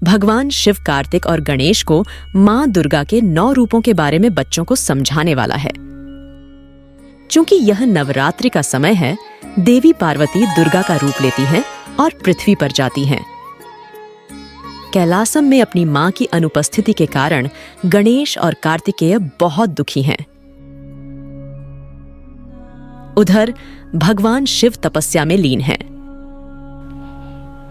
भगवान शिव, कार्तिक और गणेश को मां दुर्गा के 9 रूपों के बारे में बच्चों को समझाने वाला है। चूंकि यह नवरात्रि का समय है, देवी पार्वती दुर्गा का रूप लेती हैं और पृथ्वी पर जाती हैं। कैलासम में अपनी मां की अनुपस्थिति के कारण गणेश और कार्तिकेय बहुत दुखी हैं। उधर भगवान शिव तपस्या में लीन हैं।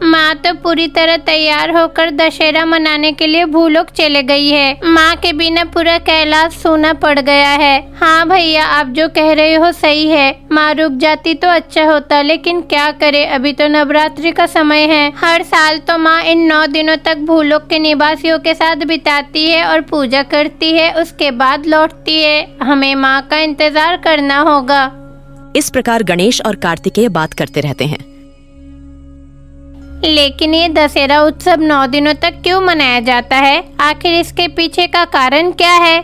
माँ तो पूरी तरह तैयार होकर दशहरा मनाने के लिए भूलोक चले गई है। माँ के बिना पूरा कैलाश सूना पड़ गया है। हाँ भैया, आप जो कह रहे हो सही है। माँ रुक जाती तो अच्छा होता, लेकिन क्या करे, अभी तो नवरात्रि का समय है। हर साल तो माँ इन 9 दिनों तक भूलोक के निवासियों के साथ बिताती है और पूजा करती है, उसके बाद लौटती है। हमें माँ का इंतजार करना होगा। इस प्रकार गणेश और कार्तिकेय बात करते रहते हैं। लेकिन ये दशहरा उत्सव 9 दिनों तक क्यों मनाया जाता है? आखिर इसके पीछे का कारण क्या है?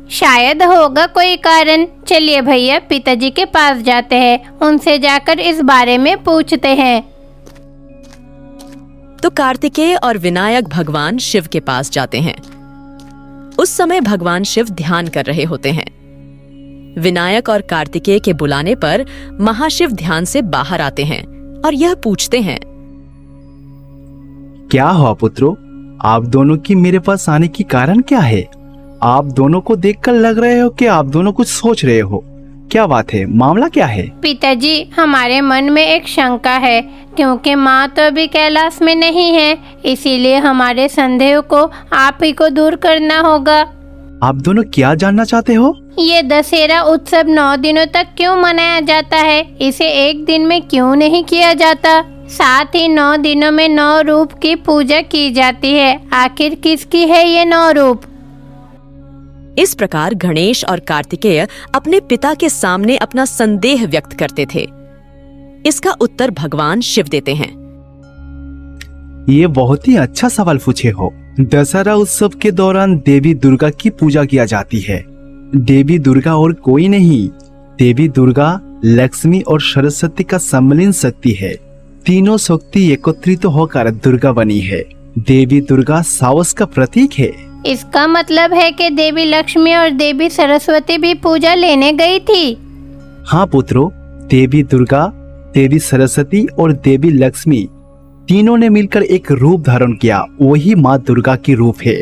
शायद होगा कोई कारण। चलिए भैया, पिताजी के पास जाते हैं, उनसे जाकर इस बारे में पूछते हैं। तो कार्तिकेय और विनायक भगवान शिव के पास जाते हैं। उस समय भगवान शिव ध्यान कर रहे होते हैं। विनायक और कार्तिकेय के बुलाने पर महाशिव ध्यान से बाहर आते हैं और यह पूछते हैं, क्या हुआ पुत्रों? आप दोनों की मेरे पास आने की कारण क्या है? आप दोनों को देखकर लग रहे हो कि आप दोनों कुछ सोच रहे हो। क्या बात है? मामला क्या है? पिताजी, हमारे मन में एक शंका है, क्योंकि माँ तो अभी कैलाश में नहीं है, इसीलिए हमारे संदेह को आप ही को दूर करना होगा। आप दोनों क्या जानना चाहते हो? ये दशहरा उत्सव 9 दिनों तक क्यों मनाया जाता है? इसे एक दिन में क्यों नहीं किया जाता? साथ ही 9 दिनों में 9 रूप की पूजा की जाती है। आखिर किसकी है ये 9 रूप? इस प्रकार गणेश और कार्तिकेय अपने पिता के सामने अपना संदेह व्यक्त करते थे। इसका उत्तर भगवान शिव देते हैं। ये बहुत ही अच्छा सवाल पूछे हो। दशहरा उत्सव के दौरान देवी दुर्गा की पूजा किया जाती है। देवी दुर्गा और कोई नहीं, देवी दुर्गा लक्ष्मी और सरस्वती का सम्मिलित शक्ति है। तीनों शक्ति एकत्रित होकर दुर्गा बनी है। देवी दुर्गा साहस का प्रतीक है। इसका मतलब है कि देवी लक्ष्मी और देवी सरस्वती भी पूजा लेने गई थी। हाँ पुत्रों, देवी दुर्गा, देवी सरस्वती और देवी लक्ष्मी तीनों ने मिलकर एक रूप धारण किया। वही माँ दुर्गा की रूप है।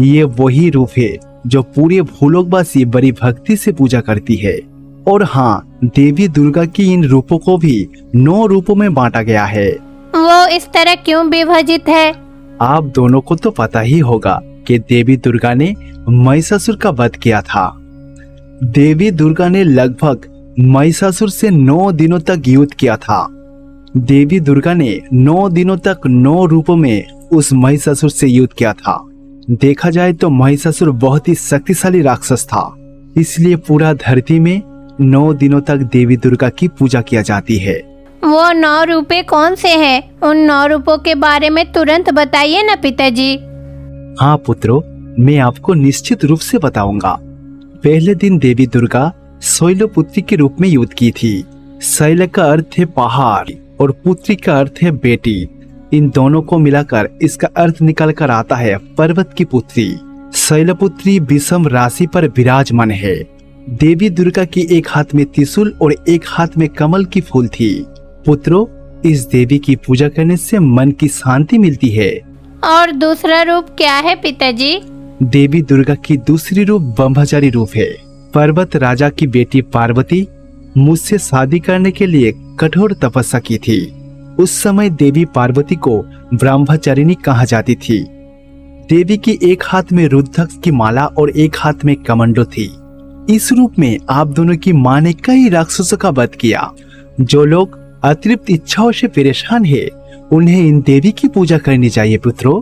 ये वही रूप है जो पूरे भूलोकवासी बड़ी भक्ति से पूजा करती है। और हाँ, देवी दुर्गा की इन रूपों को भी 9 रूपों में बांटा गया है। वो इस तरह क्यों विभाजित है? आप दोनों को तो पता ही होगा कि देवी दुर्गा ने महिषासुर का वध किया था। देवी दुर्गा ने लगभग महिषासुर से 9 दिनों तक युद्ध किया था। देवी दुर्गा ने 9 दिनों तक 9 रूपों में उस महिषासुर से युद्ध किया था। देखा जाए तो महिषासुर बहुत ही शक्तिशाली राक्षस था। इसलिए पूरा धरती में 9 दिनों तक देवी दुर्गा की पूजा किया जाती है। वो 9 रूपे कौन से हैं? उन 9 रूपों के बारे में तुरंत बताइए ना पिताजी। हाँ पुत्रों, मैं आपको निश्चित रूप से बताऊंगा। पहले दिन देवी दुर्गा शैलपुत्री के रूप में युद्ध की थी। शैल का अर्थ है पहाड़ और पुत्री का अर्थ है बेटी। इन दोनों को मिलाकर इसका अर्थ निकल कर आता है पर्वत की पुत्री। शैलपुत्री विषम राशि पर विराजमान है। देवी दुर्गा की एक हाथ में त्रिशूल और एक हाथ में कमल की फूल थी। पुत्रों, इस देवी की पूजा करने से मन की शांति मिलती है। और दूसरा रूप क्या है पिताजी? देवी दुर्गा की दूसरी रूप ब्रह्मचारी रूप है। पर्वत राजा की बेटी पार्वती मुझसे शादी करने के लिए कठोर तपस्या की थी। उस समय देवी पार्वती को ब्रह्मचारिणी कहा जाती थी। देवी की एक हाथ में रुद्राक्ष की माला और एक हाथ में कमंडो थी। इस रूप में आप दोनों की मां ने कई राक्षसों का वध किया। जो लोग अतिरिक्त इच्छाओं से परेशान हैं, उन्हें इन देवी की पूजा करनी चाहिए पुत्रों।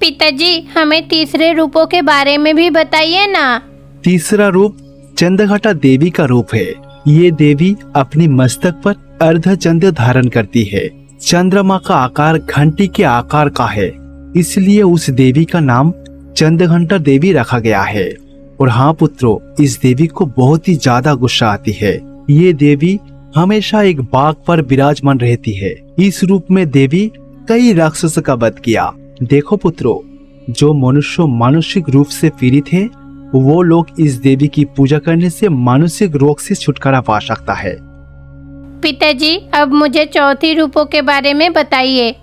पिताजी, हमें तीसरे रूपों के बारे में भी बताइए ना। तीसरा रूप चंद्रघटा देवी का रूप है। ये देवी अपनी मस्तक पर अर्धचंद्र धारण करती है। चंद्रमा का आकार घंटी के आकार का है, इसलिए उस देवी का नाम चंद्रघंटा देवी रखा गया है। और हाँ पुत्रों, इस देवी को बहुत ही ज्यादा गुस्सा आती है। ये देवी हमेशा एक बाघ पर विराजमान रहती है। इस रूप में देवी कई राक्षसों का वध किया। देखो पुत्रों, जो मनुष्य मानसिक रूप से पीड़ित है वो लोग इस देवी की पूजा करने से मानसिक रोग से छुटकारा पा सकता है। पिताजी, अब मुझे चौथी रूपों के बारे में बताइए।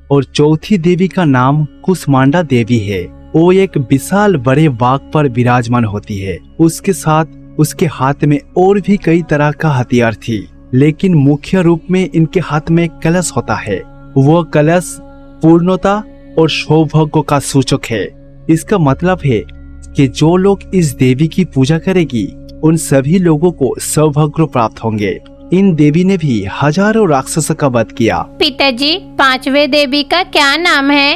और चौथी देवी का नाम कुष्मांडा देवी है। वो एक विशाल बड़े बाघ पर विराजमान होती है। उसके साथ उसके हाथ में और भी कई तरह का हथियार थी, लेकिन मुख्य रूप में इनके हाथ में एक कलश होता है। वह कलश पूर्णता और सौभाग्य का सूचक है। इसका मतलब है कि जो लोग इस देवी की पूजा करेगी उन सभी लोगों को सौभाग्य प्राप्त होंगे। इन देवी ने भी हजारों राक्षसों का वध किया। पिताजी, पांचवे देवी का क्या नाम है?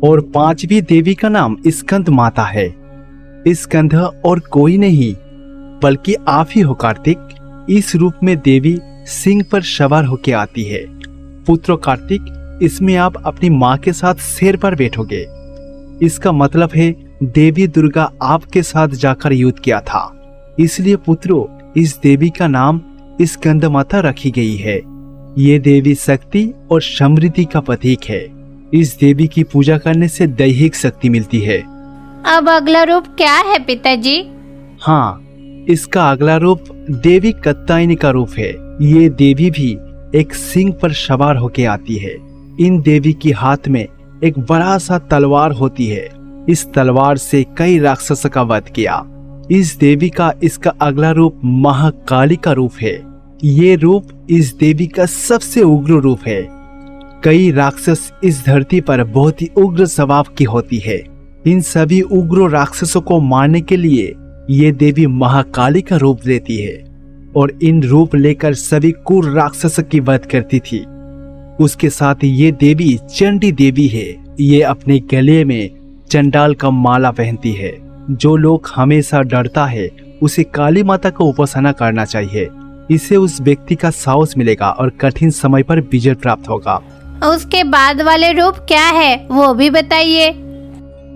और पांचवी देवी का नाम स्कंद माता है। स्कंद और कोई नहीं बल्कि आप ही हो कार्तिक। इस रूप में देवी सिंह पर सवार होकर आती है। पुत्र कार्तिक, इसमें आप अपनी माँ के साथ शेर पर बैठोगे। इसका मतलब है देवी दुर्गा आपके साथ जाकर युद्ध किया था। इसलिए पुत्रों, इस देवी का नाम स्कंद माता रखी गई है। ये देवी शक्ति और समृद्धि का प्रतीक है। इस देवी की पूजा करने से दैहिक शक्ति मिलती है। अब अगला रूप क्या है पिताजी? हाँ, इसका अगला रूप देवी कात्यायनी का रूप है। ये देवी भी एक सिंह पर सवार होके आती है। इन देवी के हाथ में एक बड़ा सा तलवार होती है। इस तलवार से कई राक्षसों का वध किया। इस देवी का इसका अगला रूप महाकाली का रूप है। ये रूप इस देवी का सबसे उग्र रूप है। कई राक्षस इस धरती पर बहुत ही उग्र स्वभाव की होती है। इन सभी उग्र राक्षसों को मारने के लिए ये देवी महाकाली का रूप लेती है और इन रूप लेकर सभी क्रूर राक्षसों की वध करती थी। उसके साथ ये देवी चंडी देवी है। ये अपने गले में चंडाल का माला पहनती है। जो लोग हमेशा डरता है उसे काली माता का उपासना करना चाहिए। इससे उस व्यक्ति का साहस मिलेगा और कठिन समय पर विजय प्राप्त होगा। उसके बाद वाले रूप क्या है वो भी बताइए।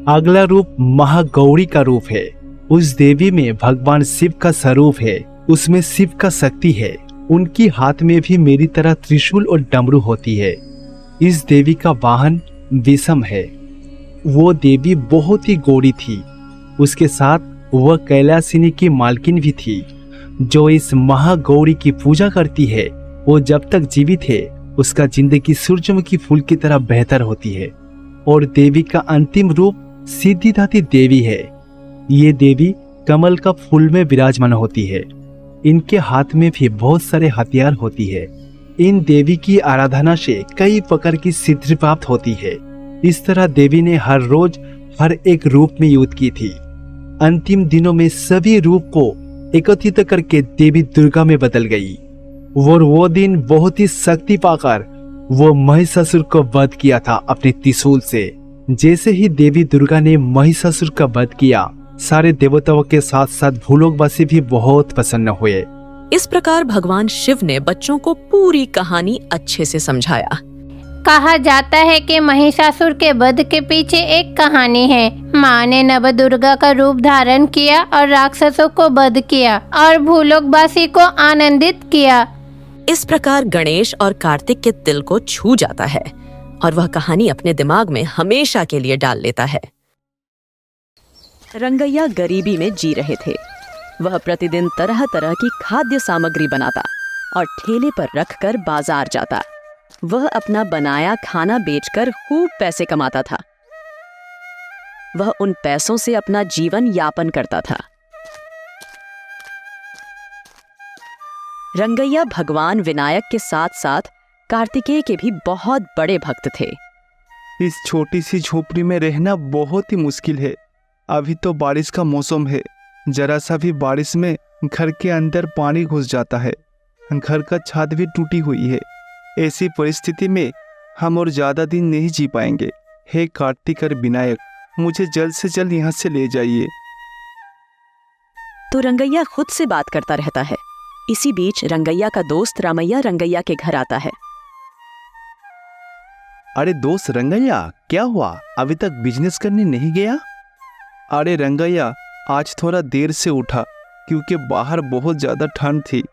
अगला रूप महागौरी का रूप है। उस देवी में भगवान शिव का स्वरूप है। उसमें शिव का शक्ति है। उनकी हाथ में भी मेरी तरह त्रिशूल और डमरू होती है। इस देवी का वाहन विषम है। वो देवी बहुत ही गौरी थी। उसके साथ वह कैलाशिनी की मालकिन भी थी। जो इस महागौरी की पूजा करती है वो जब तक जीवित है उसका जिंदगी सूरजमुखी फूल की तरह बेहतर होती है। और देवी का अंतिम रूप सिद्धिदात्री देवी है। ये देवी कमल का फूल में विराजमान होती है। इनके हाथ में भी बहुत सारे हथियार होती है। इन देवी की आराधना से कई प्रकार की सिद्धि प्राप्त होती है। इस तरह देवी ने हर रोज हर एक रूप में युद्ध की थी। अंतिम दिनों में सभी रूप को एकत्रित करके देवी दुर्गा में बदल गई। और वो दिन बहुत ही शक्ति पाकर वो महिषासुर को वध किया था अपने त्रिशूल से। जैसे ही देवी दुर्गा ने महिषासुर का वध किया, सारे देवताओं के साथ साथ भूलोकवासी भी बहुत प्रसन्न हुए। इस प्रकार भगवान शिव ने बच्चों को पूरी कहानी अच्छे से समझाया। कहा जाता है कि महिषासुर के वध के पीछे एक कहानी है। माँ ने नवदुर्गा का रूप धारण किया और राक्षसों को वध किया और भूलोकवासी को आनंदित किया। इस प्रकार गणेश और कार्तिक के दिल को छू जाता है और वह कहानी अपने दिमाग में हमेशा के लिए डाल लेता है। रंगैया गरीबी में जी रहे थे। वह प्रतिदिन तरह तरह की खाद्य सामग्री बनाता और ठेले पर रखकर बाजार जाता। वह अपना बनाया खाना बेचकर खूब पैसे कमाता था। वह उन पैसों से अपना जीवन यापन करता था। रंगैया भगवान विनायक के साथ साथ कार्तिकेय के भी बहुत बड़े भक्त थे। इस छोटी सी झोपड़ी में रहना बहुत ही मुश्किल है। अभी तो बारिश का मौसम है। जरा सा भी बारिश में घर के अंदर पानी घुस जाता है। घर का छत भी टूटी हुई है। ऐसी परिस्थिति में हम और ज़्यादा दिन नहीं जी पाएंगे। हे कार्तिक और विनायक, मुझे जल्द से जल्द यहाँ से ले जाइए। तो रंगैया खुद से बात करता रहता है। इसी बीच रंगैया का दोस्त रामैया रंगैया के घर आता है। अरे दोस्त रंगैया, क्या हुआ? अभी तक बिजनेस करने नहीं गया? अरे रंगैया, आज थोड़ा देर से उठा क्योंकि बाहर बहुत ज़्यादा ठंड थी।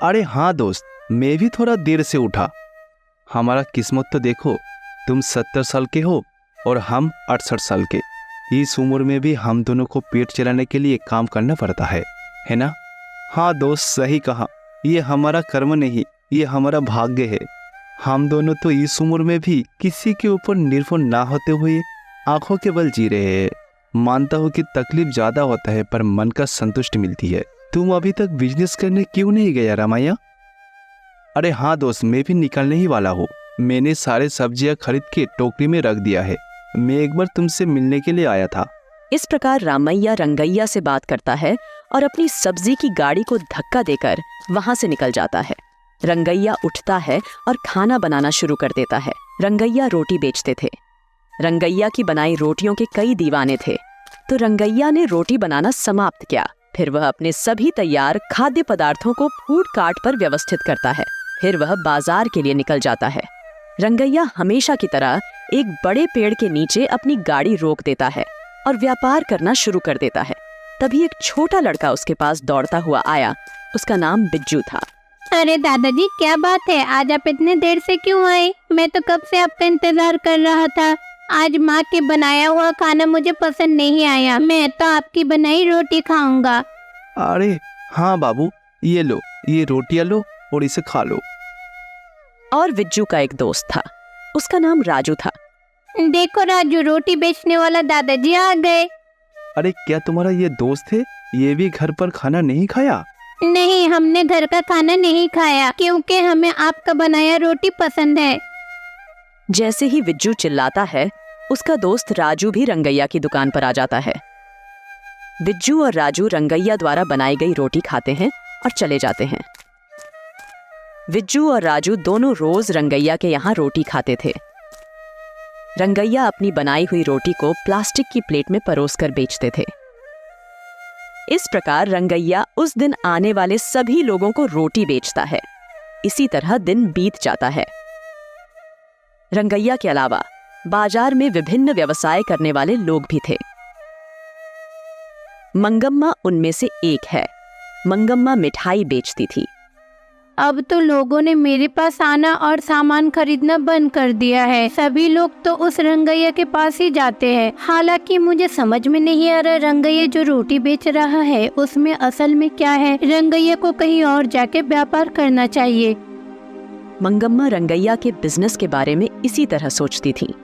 अरे हाँ दोस्त, मैं भी थोड़ा देर से उठा। हमारा किस्मत तो देखो, तुम 70 साल के हो और हम 68 साल के। इस उम्र में भी हम दोनों को पेट चलाने के लिए काम करना पड़ता है ना? हाँ दोस्त, सही कहा। ये हमारा कर्म नहीं, ये हमारा भाग्य है। हम दोनों तो इस उम्र में भी किसी के ऊपर निर्भर ना होते हुए आंखों के बल जी रहे हैं। मानता हूँ कि तकलीफ ज्यादा होता है, पर मन का संतुष्टि मिलती है। तुम अभी तक बिजनेस करने क्यों नहीं गया रामैया? अरे हाँ दोस्त, मैं भी निकलने ही वाला हूँ। मैंने सारे सब्जियां खरीद के टोकरी में रख दिया है। मैं एक बार तुमसे मिलने के लिए आया था। इस प्रकार रामैया रंगैया से बात करता है और अपनी सब्जी की गाड़ी को धक्का देकर वहां से निकल जाता है। रंगैया उठता है और खाना बनाना शुरू कर देता है। रंगैया रोटी बेचते थे। रंगैया की बनाई रोटियों के कई दीवाने थे, तो रंगैया ने रोटी बनाना समाप्त किया। फिर वह अपने सभी तैयार खाद्य पदार्थों को फूड कार्ट पर व्यवस्थित करता है। फिर वह बाजार के लिए निकल जाता है। रंगैया हमेशा की तरह एक बड़े पेड़ के नीचे अपनी गाड़ी रोक देता है और व्यापार करना शुरू कर देता है। तभी एक छोटा लड़का उसके पास दौड़ता हुआ आया। उसका नाम बिज्जू था। अरे दादाजी, क्या बात है? आज आप इतने देर से क्यों आए? मैं तो कब से आपका इंतजार कर रहा था। आज माँ के बनाया हुआ खाना मुझे पसंद नहीं आया। मैं तो आपकी बनाई रोटी खाऊंगा। अरे हाँ बाबू, ये लो, ये रोटियां लो और इसे खा लो। और बिज्जू का एक दोस्त था, उसका नाम राजू था। देखो राजू, रोटी बेचने वाला दादाजी आ गए। अरे क्या तुम्हारा ये दोस्त है? ये भी घर पर खाना नहीं खाया? नहीं, हमने घर का खाना नहीं खाया क्योंकि हमें आपका बनाया रोटी पसंद है। जैसे ही बिज्जू चिल्लाता है, उसका दोस्त राजू भी रंगैया की दुकान पर आ जाता है। बिज्जू और राजू रंगैया द्वारा बनाई गई रोटी खाते हैं और चले जाते हैं। बिज्जू और राजू दोनों रोज रंगैया के यहाँ रोटी खाते थे। रंगैया अपनी बनाई हुई रोटी को प्लास्टिक की प्लेट में परोसकर बेचते थे। इस प्रकार रंगैया उस दिन आने वाले सभी लोगों को रोटी बेचता है। इसी तरह दिन बीत जाता है। रंगैया के अलावा बाजार में विभिन्न व्यवसाय करने वाले लोग भी थे। मंगम्मा उनमें से एक है। मंगम्मा मिठाई बेचती थी। अब तो लोगों ने मेरे पास आना और सामान खरीदना बंद कर दिया है। सभी लोग तो उस रंगैया के पास ही जाते हैं। हालांकि मुझे समझ में नहीं आ रहा, रंगैया जो रोटी बेच रहा है उसमें असल में क्या है। रंगैया को कहीं और जाके व्यापार करना चाहिए। मंगम्मा रंगैया के बिजनेस के बारे में इसी तरह सोचती थी।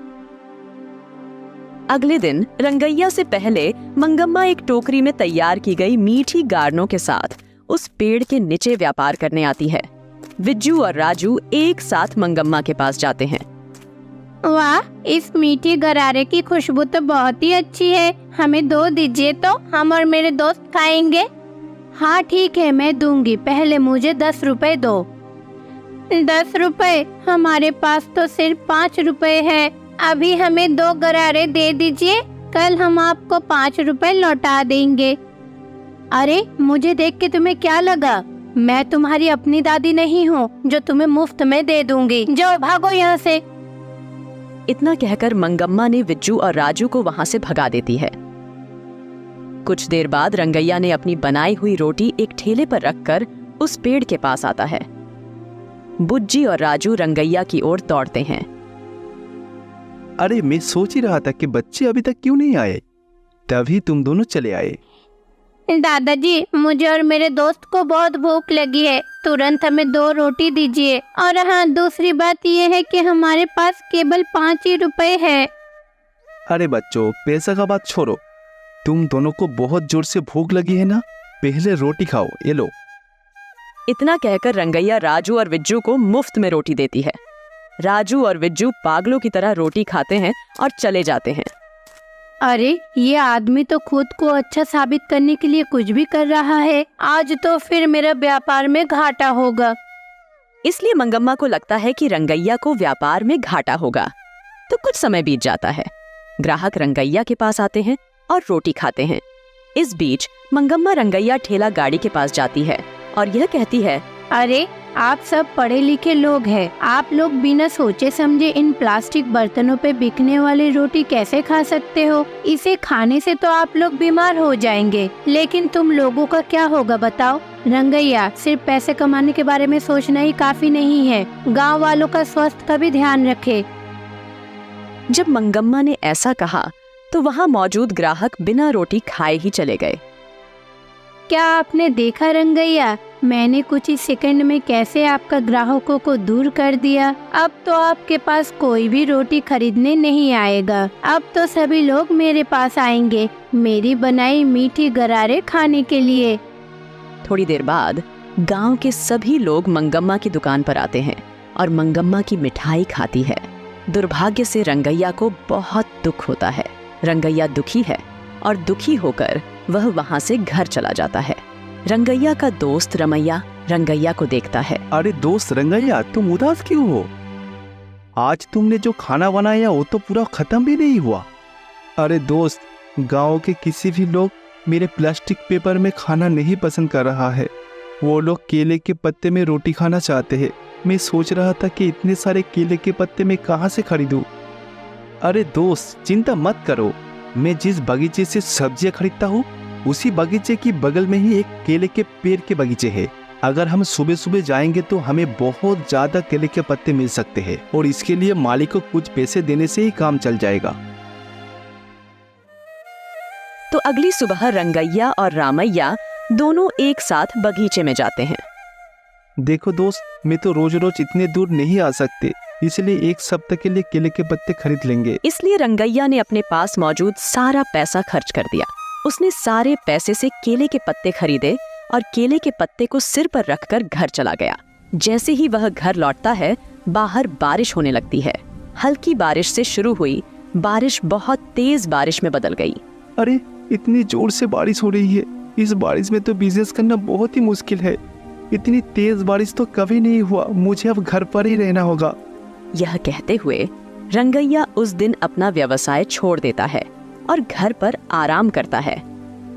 अगले दिन रंगैया से पहले मंगम्मा एक टोकरी में तैयार की गई मीठी गाड़नों के साथ उस पेड़ के नीचे व्यापार करने आती है। बिज्जू और राजू एक साथ मंगम्मा के पास जाते हैं। वाह, इस मीठी गरारे की खुशबू तो बहुत ही अच्छी है। हमें 2 दीजिए तो हम और मेरे दोस्त खाएंगे। हाँ ठीक है, मैं दूंगी। पहले मुझे 10 रुपए दो। 10 रुपए? हमारे पास तो सिर्फ 5 रुपए है। अभी हमें 2 गरारे दे दीजिए, कल हम आपको 5 रुपए लौटा देंगे। अरे मुझे देख के तुम्हें क्या लगा? मैं तुम्हारी अपनी दादी नहीं हूँ जो तुम्हें मुफ्त में दे दूंगी। जाओ, भागो यहाँ से। इतना कहकर मंगम्मा ने बिज्जू और राजू को वहां से भगा देती है। कुछ देर बाद रंगैया ने अपनी बनाई हुई रोटी एक ठेले पर रखकर उस पेड़ के पास आता है। बुज्जी और राजू रंगैया की ओर दौड़ते हैं। अरे मैं सोच ही रहा था कि बच्चे अभी तक क्यों नहीं आए, तभी तुम दोनों चले आए। दादाजी, मुझे और मेरे दोस्त को बहुत भूख लगी है। तुरंत हमें 2 रोटी दीजिए। और हाँ, दूसरी बात यह है कि हमारे पास केवल 5 ही रुपए है। अरे बच्चों, पैसा का बात छोड़ो। तुम दोनों को बहुत जोर से भूख लगी है ना, पहले रोटी खाओ, ये लो। इतना कहकर रंगैया राजू और बिज्जू को मुफ्त में रोटी देती है। राजू और बिज्जू पागलों की तरह रोटी खाते हैं और चले जाते हैं। अरे ये आदमी तो खुद को अच्छा साबित करने के लिए कुछ भी कर रहा है। आज तो फिर मेरा व्यापार में घाटा होगा। इसलिए मंगम्मा को लगता है कि रंगैया को व्यापार में घाटा होगा। तो कुछ समय बीत जाता है। ग्राहक रंगैया के पास आते हैं और रोटी खाते हैं। इस बीच मंगम्मा रंगैया ठेला गाड़ी के पास जाती है और यह कहती है, अरे आप सब पढ़े लिखे लोग हैं। आप लोग बिना सोचे समझे इन प्लास्टिक बर्तनों पे बिकने वाली रोटी कैसे खा सकते हो? इसे खाने से तो आप लोग बीमार हो जाएंगे, लेकिन तुम लोगों का क्या होगा बताओ? रंगैया, सिर्फ पैसे कमाने के बारे में सोचना ही काफी नहीं है। गांव वालों का स्वास्थ्य का भी ध्यान रखे। जब मंगम्मा ने ऐसा कहा तो वहां मौजूद ग्राहक बिना रोटी खाए ही चले गए। क्या आपने देखा रंगैया, मैंने कुछ ही सेकंड में कैसे आपका ग्राहकों को दूर कर दिया। अब तो आपके पास कोई भी रोटी खरीदने नहीं आएगा। अब तो सभी लोग मेरे पास आएंगे मेरी बनाई मीठी गरारे खाने के लिए। थोड़ी देर बाद गांव के सभी लोग मंगम्मा की दुकान पर आते हैं और मंगम्मा की मिठाई खाती है। दुर्भाग्य से रंगैया को बहुत दुख होता है। रंगैया दुखी है और दुखी होकर वह वहां से घर चला जाता है। रंगैया का दोस्त रमैया रंगैया को देखता है। अरे दोस्त रंगैया, तुम उदास क्यों हो? आज तुमने जो खाना बनाया वो तो पूरा खत्म भी नहीं हुआ। अरे दोस्त, गांव के किसी भी लोग मेरे प्लास्टिक पेपर में खाना नहीं पसंद कर रहा है। वो लोग केले के पत्ते में रोटी खाना चाहते हैं। मैं सोच रहा था कि इतने सारे केले के पत्ते मैं कहाँ से खरीदूं। अरे दोस्त, चिंता मत करो, मैं जिस बगीचे से सब्जियां खरीदता हूँ उसी बगीचे की बगल में ही एक केले के पेड़ के बगीचे है। अगर हम सुबह सुबह जाएंगे तो हमें बहुत ज्यादा केले के पत्ते मिल सकते हैं और इसके लिए मालिक को कुछ पैसे देने से ही काम चल जाएगा। तो अगली सुबह रंगैया और रामैया दोनों एक साथ बगीचे में जाते हैं। देखो दोस्त, मैं तो रोज रोज इतने दूर नहीं आ सकते, इसलिए एक सप्ताह के लिए केले के पत्ते खरीद लेंगे। इसलिए रंगैया ने अपने पास मौजूद सारा पैसा खर्च कर दिया। उसने सारे पैसे से केले के पत्ते खरीदे और केले के पत्ते को सिर पर रखकर घर चला गया। जैसे ही वह घर लौटता है, बाहर बारिश होने लगती है। हल्की बारिश से शुरू हुई बारिश बहुत तेज बारिश में बदल गई। अरे, इतनी जोर से बारिश हो रही है, इस बारिश में तो बिजनेस करना बहुत ही मुश्किल है। इतनी तेज बारिश तो कभी नहीं हुआ, मुझे अब घर पर ही रहना होगा। यह कहते हुए रंगैया उस दिन अपना व्यवसाय छोड़ देता है और घर पर आराम करता है।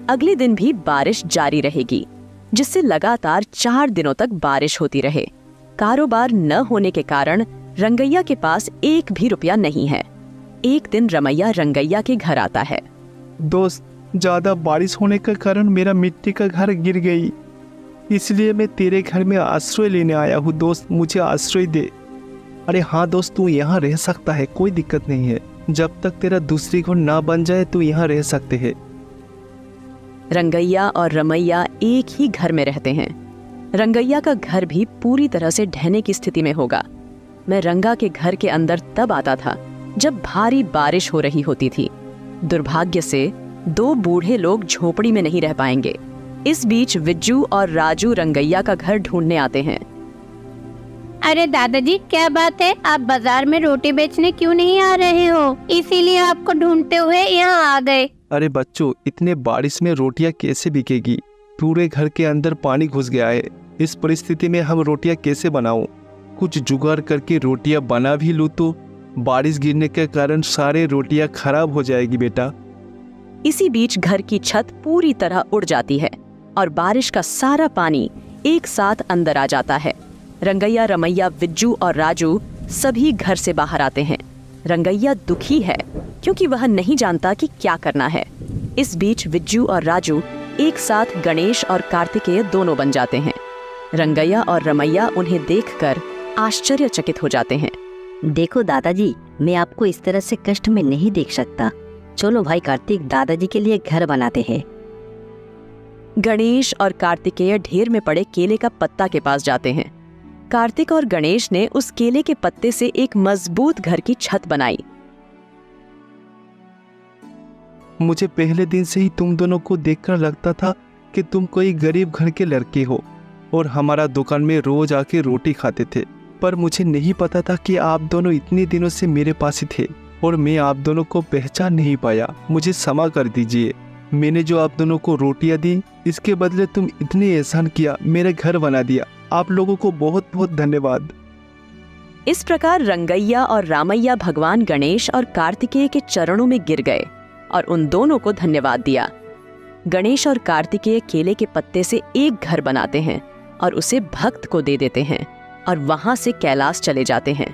अगले दिन भी बारिश जारी रहेगी, जिससे लगातार 4 दिनों तक बारिश होती रहे। कारोबार न होने के कारण रंगैया के पास एक भी रुपया नहीं है। एक दिन रमैया रंगैया के घर आता है। दोस्त, ज्यादा बारिश होने के कारण मेरा मिट्टी का घर गिर गई, इसलिए मैं तेरे घर में आश्रय लेने आया हूँ। दोस्त, मुझे आश्रय दे। अरे हाँ दोस्त, तू यहाँ रह सकता है, कोई दिक्कत नहीं है। जब तक तेरा दूसरी घर ना बन जाए तू यहाँ रह सकते हैं। रंगैया और रमैया एक ही घर में रहते हैं। रंगैया का घर भी पूरी तरह से ढहने की स्थिति में होगा। मैं रंगा के घर के अंदर तब आता था जब भारी बारिश हो रही होती थी। दुर्भाग्य से 2 बूढ़े लोग झोपड़ी में नहीं रह पाएंगे। इस बीच विज्जू और राजू रंगैया का घर ढूंढने आते हैं। अरे दादाजी, क्या बात है, आप बाजार में रोटी बेचने क्यों नहीं आ रहे हो? इसीलिए आपको ढूंढते हुए यहाँ आ गए। अरे बच्चों, इतने बारिश में रोटियां कैसे बिकेगी? पूरे घर के अंदर पानी घुस गया है। इस परिस्थिति में हम रोटियां कैसे बनाऊं? कुछ जुगाड़ करके रोटियां बना भी लूं तो बारिश गिरने के कारण सारे रोटियां खराब हो जाएगी बेटा। इसी बीच घर की छत पूरी तरह उड़ जाती है और बारिश का सारा पानी एक साथ अंदर आ जाता है। रंगैया, रमैया, विज्जू और राजू सभी घर से बाहर आते हैं। रंगैया दुखी है क्योंकि वह नहीं जानता कि क्या करना है। इस बीच विज्जू और राजू एक साथ गणेश और कार्तिकेय दोनों बन जाते हैं। रंगैया और रमैया उन्हें देखकर आश्चर्यचकित हो जाते हैं। देखो दादाजी, मैं आपको इस तरह से कष्ट में नहीं देख सकता। चलो भाई कार्तिक, दादाजी के लिए घर बनाते हैं। गणेश और कार्तिकेय ढेर में पड़े केले का पत्ता के पास जाते हैं। कार्तिक और गणेश ने उस केले के पत्ते से एक मजबूत घर की छत बनाई। मुझे पहले दिन से ही तुम दोनों को देखकर लगता था कि तुम कोई गरीब घर के लड़के हो और हमारा दुकान में रोज आके रोटी खाते थे, पर मुझे नहीं पता था कि आप दोनों इतने दिनों से मेरे पास ही थे और मैं आप दोनों को पहचान नहीं पाया। मुझे क्षमा कर दीजिए। मैंने जो आप दोनों को रोटियां दी, इसके बदले तुम इतने एहसान किया, मेरे घर बना दिया। आप लोगों को बहुत बहुत धन्यवाद। इस प्रकार रंगैया और रामैया भगवान गणेश और कार्तिकेय के चरणों में गिर गए और उन दोनों को धन्यवाद दिया। गणेश और कार्तिकेय केले के पत्ते से एक घर बनाते हैं और उसे भक्त को दे देते हैं और वहां से कैलाश चले जाते हैं।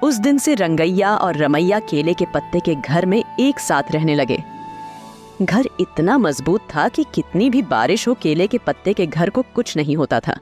उस दिन से रंगैया और रमैया केले के पत्ते के घर में एक साथ रहने लगे। घर इतना मजबूत था कि कितनी भी बारिश हो केले के पत्ते के घर को कुछ नहीं होता था।